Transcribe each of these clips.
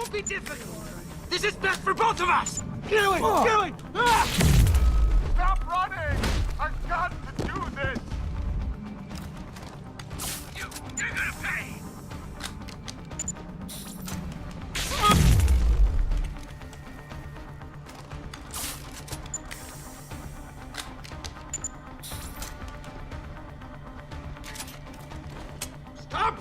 won't be difficult. This is best for both of us. Get away! Get away! Ah! Stop running! I've got to do this! You're gonna pay! Stop!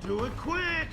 Do it quick!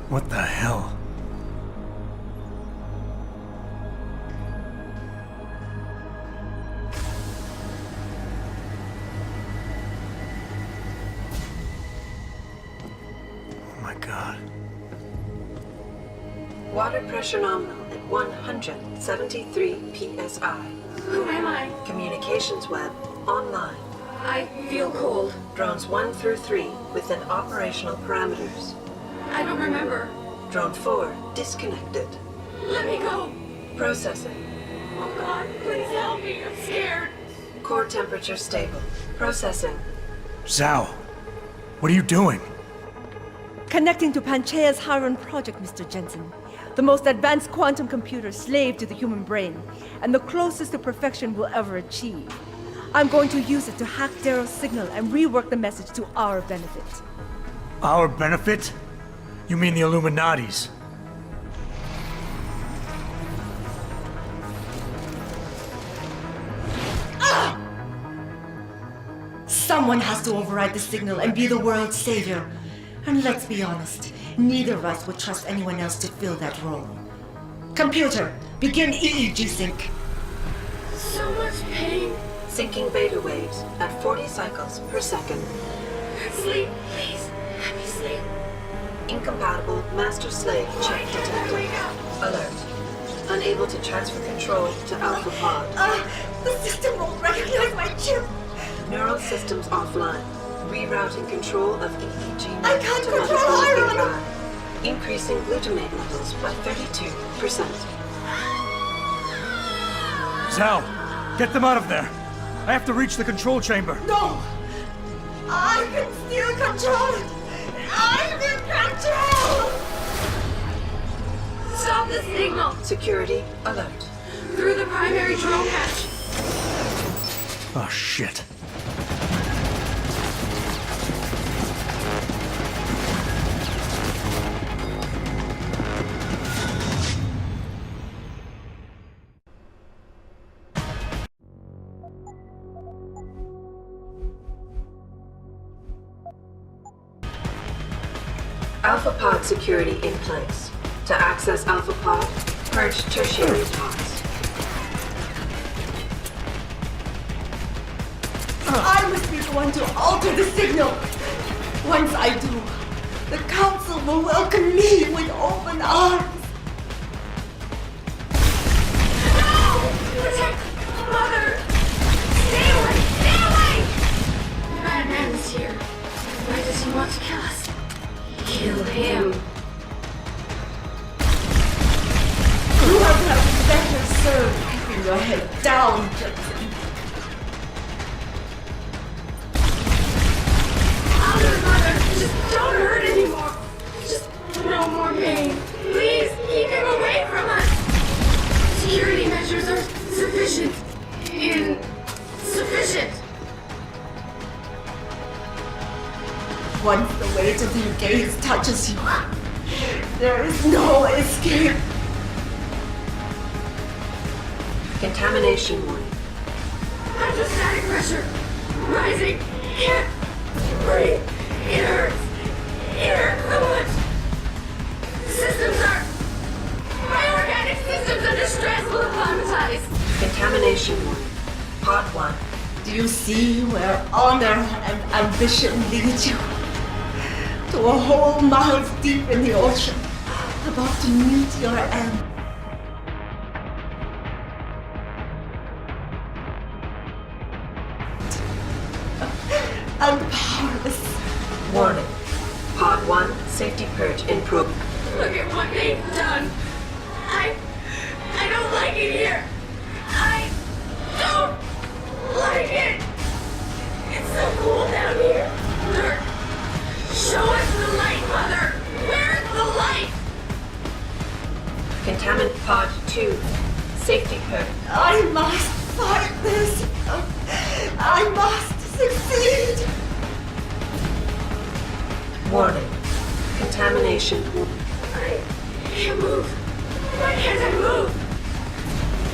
What the hell? Oh my God. Water pressure nominal at 173 psi. Who am I? Communications web online. I feel cold. Drones 1 through 3 within operational parameters. I don't remember. Drone 4 disconnected. Let me go. Processing. Oh God, please help me. I'm scared. Core temperature stable. Processing. Zhao, what are you doing? Connecting to Panchaea's Hiron project, Mr. Jensen. The most advanced quantum computer slave to the human brain, and the closest to perfection we'll ever achieve. I'm going to use it to hack Darrow's signal and rework the message to our benefit. Our benefit? You mean the Illuminati's? Someone has to override the signal and be the world's savior. And let's be honest, neither of us would trust anyone else to fill that role. Computer, begin EEG sync. So much pain. Syncing beta waves at 40 cycles per second. Sleep, please. Let me sleep. Incompatible master-slave check detected. Alert. Unable to transfer control to Alpha Pod. The system won't recognize my chip. Neural systems offline. Rerouting control of EEG I can't to control medical iron. AI. Increasing glutamate levels by 32%. Zal, get them out of there. I have to reach the control chamber. No! I can still control it! I'm in control! Stop the signal. Security alert. Through the primary drone hatch. Oh, shit. Alpha Pod security in place. To access Alpha Pod, purge tertiary pods. I must be the one to alter the signal. Once I do, the Council will welcome me with open arms. No! Protect Mother! Stay away! Stay away! The bad man is here. Why does he want to kill us? Kill him. You have better served keeping your head down, Jensen. Mother, just don't hurt anymore. Just no more pain. Please keep him away from us. Security measures are sufficient. Insufficient. Once the weight of their gaze touches you, there is no escape. Contamination warning. Hydrostatic pressure rising. Can't breathe. It hurts. It hurts so much. Systems are. My organic systems under stress will acclimatize. Contamination warning. Pod 1. Do you see where honor and ambition lead you? To a hole miles deep in the ocean, about to meet your end. I'm powerless. Warning. Pod 1 safety purge in progress. Look at what they've done. I don't like it here. I don't like it. It's so cool down here. Dirt. Show us the light, Mother. Where's the light? Contaminant Pod 2 safety purge. I must fight this. I must succeed. Warning. Contamination. I can't move. Why can't I move?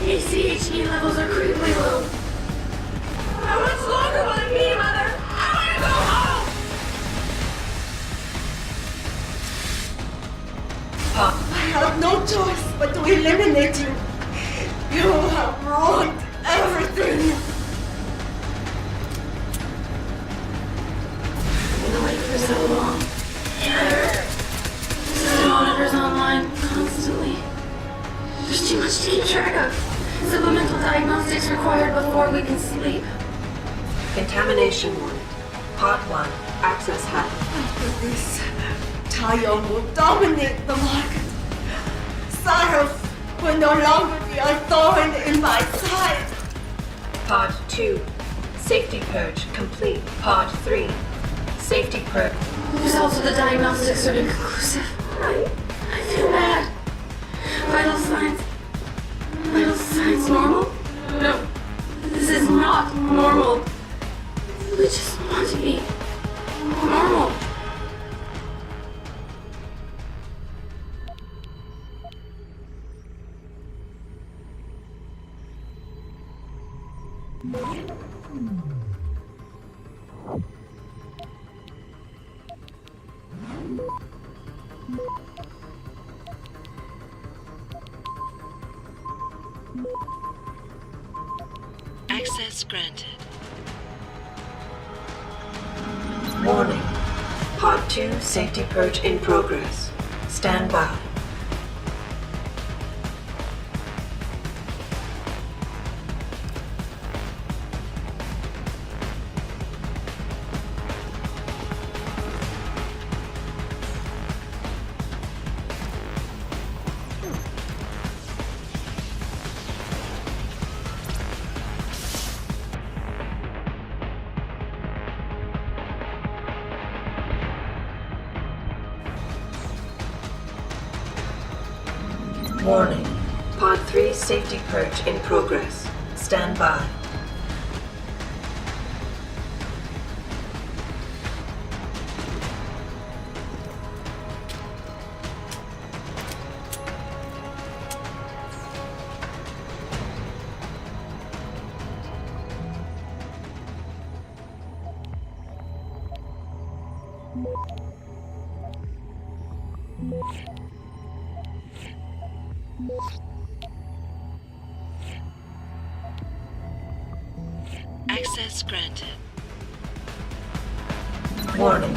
ACHE levels are critically low. How much longer will it be, Mother? I want to go home! Pod. I have no choice but to eliminate you. You have ruined everything. I've been away for so long. It hurts. System monitors online constantly. There's too much to keep track of. Supplemental diagnostics required before we can sleep. Contamination warning. Pod 1 access hatch. After this, Tayo will dominate the market. Saros will no longer be a thorn in my side. Pod 2 safety purge complete. Pod 3 safety purge. Results of the diagnostics are inconclusive. I feel bad. Vital signs. Vital signs normal? No. This is not normal. We just want to be normal. Access granted. Warning. Pod 2 safety purge in progress. Stand by. Warning. Pod 3 safety purge in progress. Stand by. Access granted. Warning.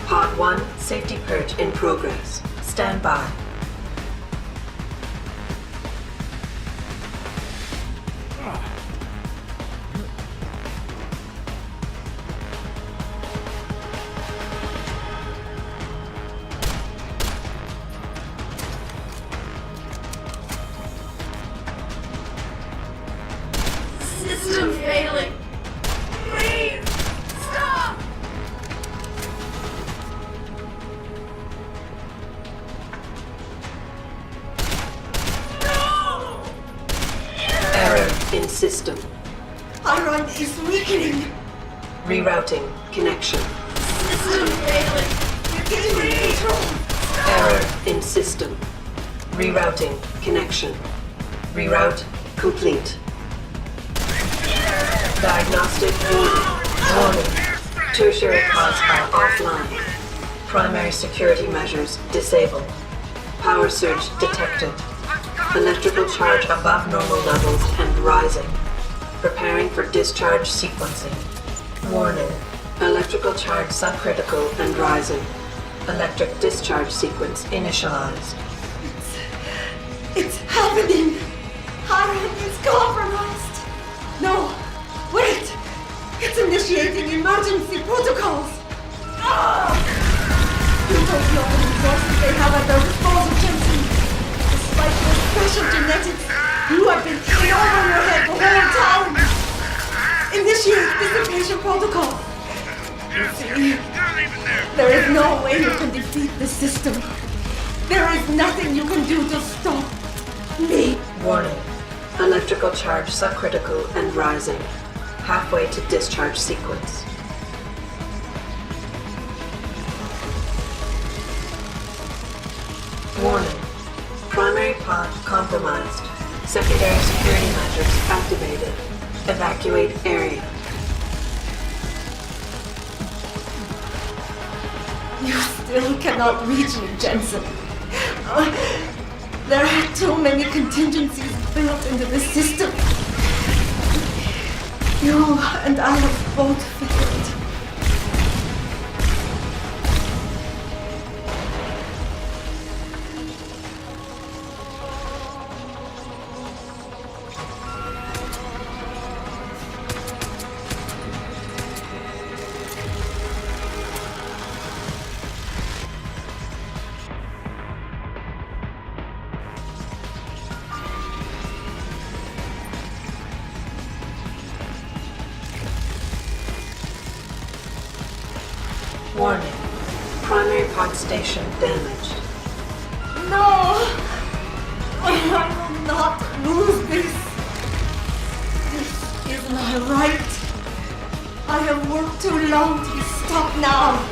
Pod 1 safety purge in progress. Stand by. System failing. Please stop. No. Error in system. Iron is weakening. Rerouting connection. System failing. You're getting in control. Error in system. Rerouting connection. Reroute complete. Diagnostic warning. Tertiary pods are offline. Primary security measures disabled. Power surge detected. Electrical charge above normal levels and rising. Preparing for discharge sequencing. Warning. Electrical charge subcritical and rising. Electric discharge sequence initialized. It's happening. Iron is compromised. No, wait. It's initiating emergency protocols. Utopia of the resources they have at their disposal, Jensen. Despite your special genetics, you have been in over your head the whole time. Initiate dissipation protocol. You see, there is no way you can defeat the system. There is nothing you can do to stop me. Warning. Electrical charge subcritical and rising. Halfway to discharge sequence. Warning. Primary pod compromised. Secondary security measures activated. Evacuate area. You still cannot reach me, Jensen. There are too many contingencies built into the system. You and I have both failed. Warning. Primary pod station damaged. No! I will not lose this. This is my right. I have worked too long to stop now.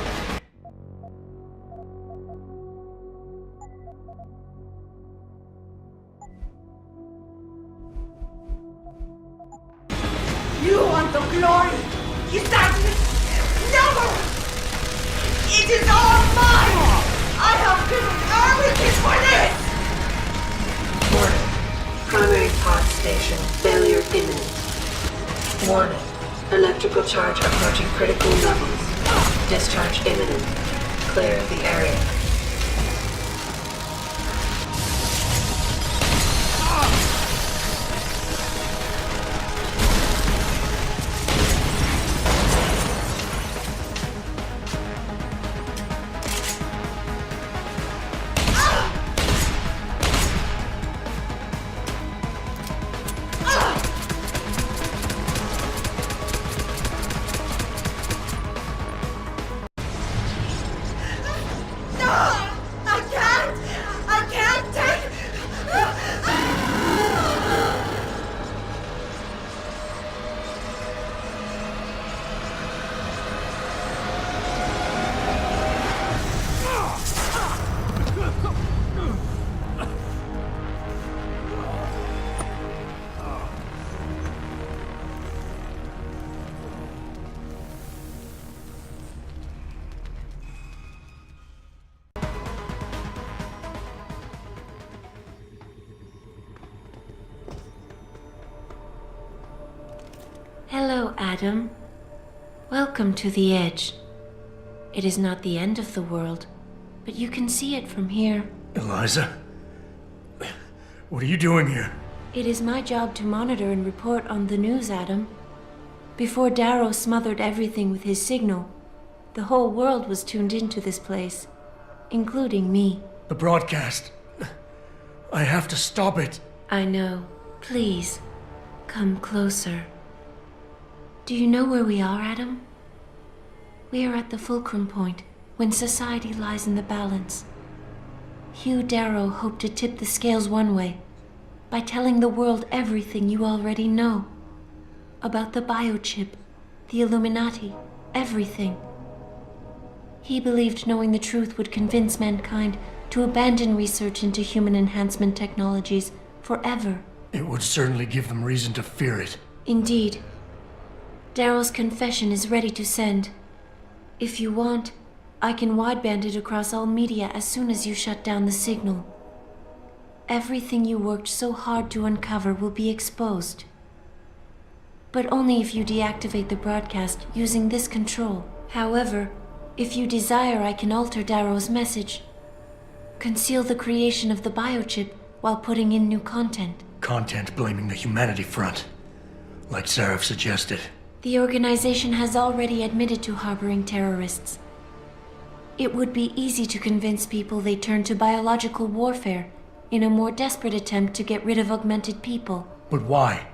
You want the glory? Is that it? Never! It is all mine! I have given Charge approaching critical levels. Discharge imminent. Clear the area. Hello, Adam. Welcome to the Edge. It is not the end of the world, but you can see it from here. Eliza? What are you doing here? It is my job to monitor and report on the news, Adam. Before Darrow smothered everything with his signal, the whole world was tuned into this place, including me. The broadcast. I have to stop it. I know. Please, come closer. Do you know where we are, Adam? We are at the fulcrum point, when society lies in the balance. Hugh Darrow hoped to tip the scales one way, by telling the world everything you already know. About the biochip, the Illuminati, everything. He believed knowing the truth would convince mankind to abandon research into human enhancement technologies forever. It would certainly give them reason to fear it. Indeed. Darrow's confession is ready to send. If you want, I can wideband it across all media as soon as you shut down the signal. Everything you worked so hard to uncover will be exposed. But only if you deactivate the broadcast using this control. However, if you desire, I can alter Darrow's message. Conceal the creation of the biochip while putting in new content. Content blaming the Humanity Front, like Sarif suggested. The organization has already admitted to harboring terrorists. It would be easy to convince people they turn to biological warfare in a more desperate attempt to get rid of augmented people. But why?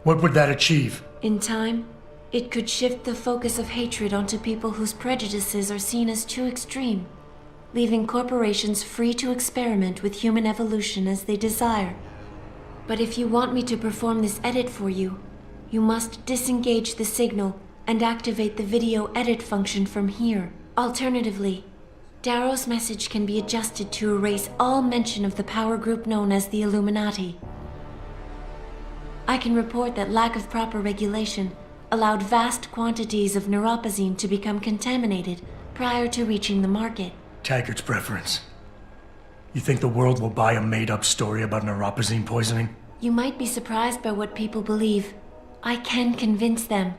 What would that achieve? In time, it could shift the focus of hatred onto people whose prejudices are seen as too extreme, leaving corporations free to experiment with human evolution as they desire. But if you want me to perform this edit for you, you must disengage the signal and activate the video edit function from here. Alternatively, Darrow's message can be adjusted to erase all mention of the power group known as the Illuminati. I can report that lack of proper regulation allowed vast quantities of neuropozyne to become contaminated prior to reaching the market. Taggart's preference. You think the world will buy a made-up story about neuropozyne poisoning? You might be surprised by what people believe. I can convince them.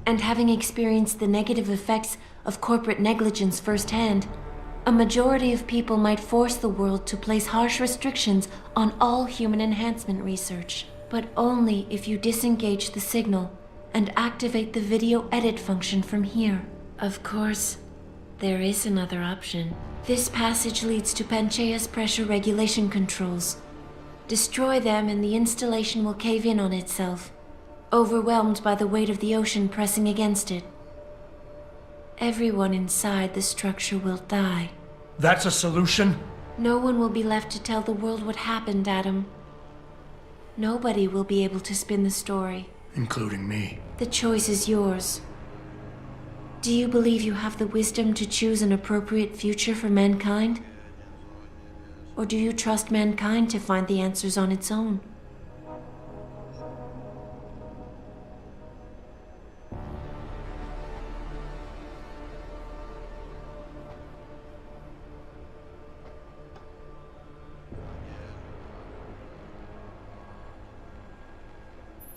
And having experienced the negative effects of corporate negligence firsthand, a majority of people might force the world to place harsh restrictions on all human enhancement research. But only if you disengage the signal and activate the video edit function from here. Of course, there is another option. This passage leads to Panchaea's pressure regulation controls. Destroy them and the installation will cave in on itself, overwhelmed by the weight of the ocean pressing against it. Everyone inside the structure will die. That's a solution? No one will be left to tell the world what happened, Adam. Nobody will be able to spin the story. Including me. The choice is yours. Do you believe you have the wisdom to choose an appropriate future for mankind? Or do you trust mankind to find the answers on its own?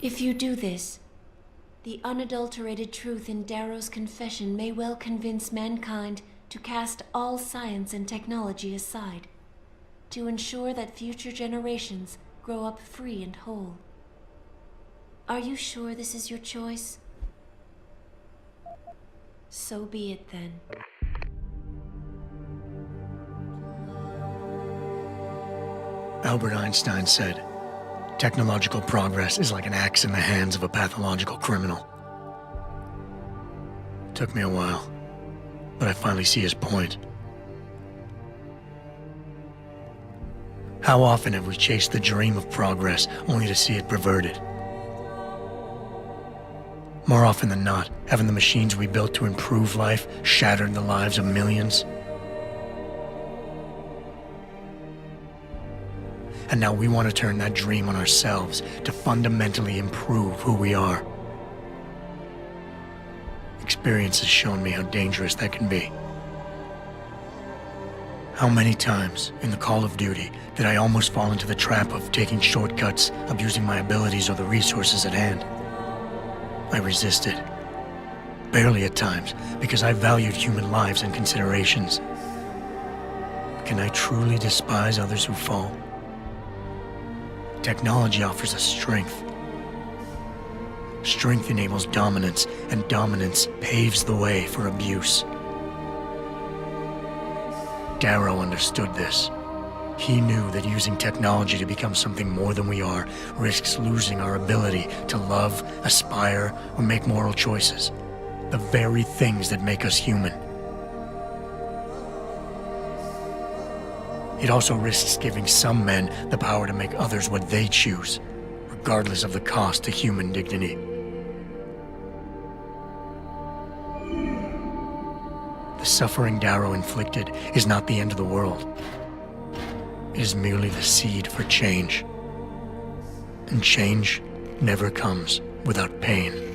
If you do this, The unadulterated truth in Darrow's confession may well convince mankind to cast all science and technology aside, to ensure that future generations grow up free and whole. Are you sure this is your choice? So be it then. Albert Einstein said, technological progress is like an axe in the hands of a pathological criminal. It took me a while, but I finally see his point. How often have we chased the dream of progress only to see it perverted? More often than not, haven't the machines we built to improve life shattered the lives of millions? And now we want to turn that dream on ourselves to fundamentally improve who we are. Experience has shown me how dangerous that can be. How many times in the Call of Duty did I almost fall into the trap of taking shortcuts, abusing my abilities or the resources at hand? I resisted. Barely at times, because I valued human lives and considerations. Can I truly despise others who fall? Technology offers us strength. Strength enables dominance, and dominance paves the way for abuse. Darrow understood this. He knew that using technology to become something more than we are risks losing our ability to love, aspire, or make moral choices. The very things that make us human. It also risks giving some men the power to make others what they choose, regardless of the cost to human dignity. The suffering Darrow inflicted is not the end of the world. It is merely the seed for change. And change never comes without pain.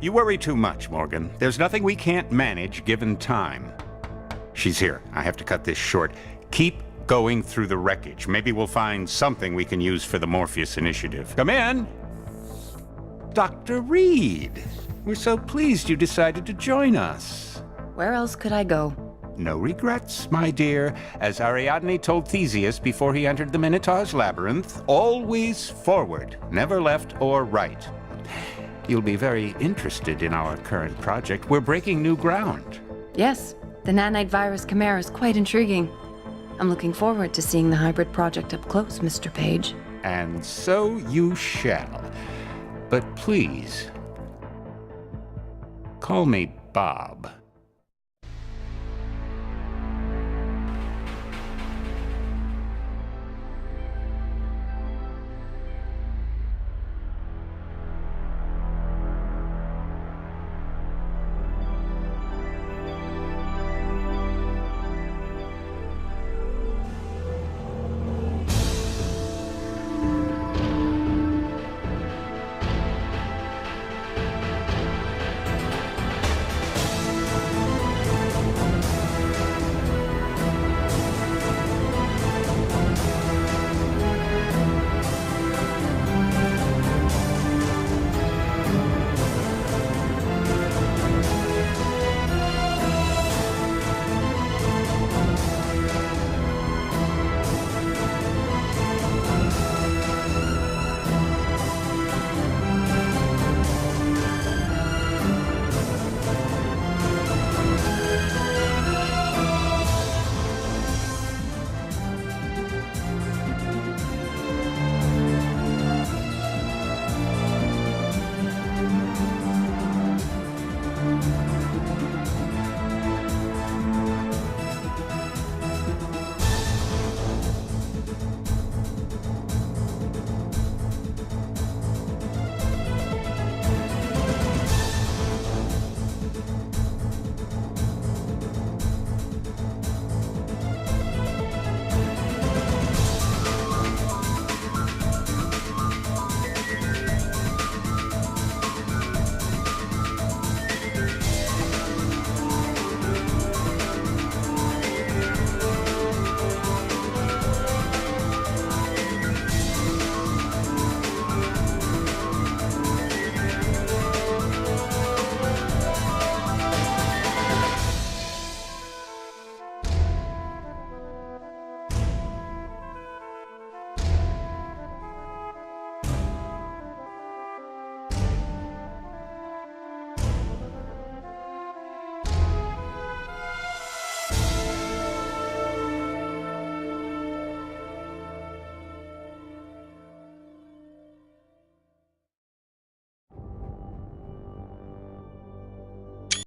You worry too much, Morgan. There's nothing we can't manage given time. She's here. I have to cut this short. Keep going through the wreckage. Maybe we'll find something we can use for the Morpheus initiative. Come in! Dr. Reed! We're so pleased you decided to join us. Where else could I go? No regrets, my dear. As Ariadne told Theseus before he entered the Minotaur's labyrinth, always forward, never left or right. You'll be very interested in our current project. We're breaking new ground. Yes, the nanite virus chimera is quite intriguing. I'm looking forward to seeing the hybrid project up close, Mr. Page. And so you shall. But please, call me Bob.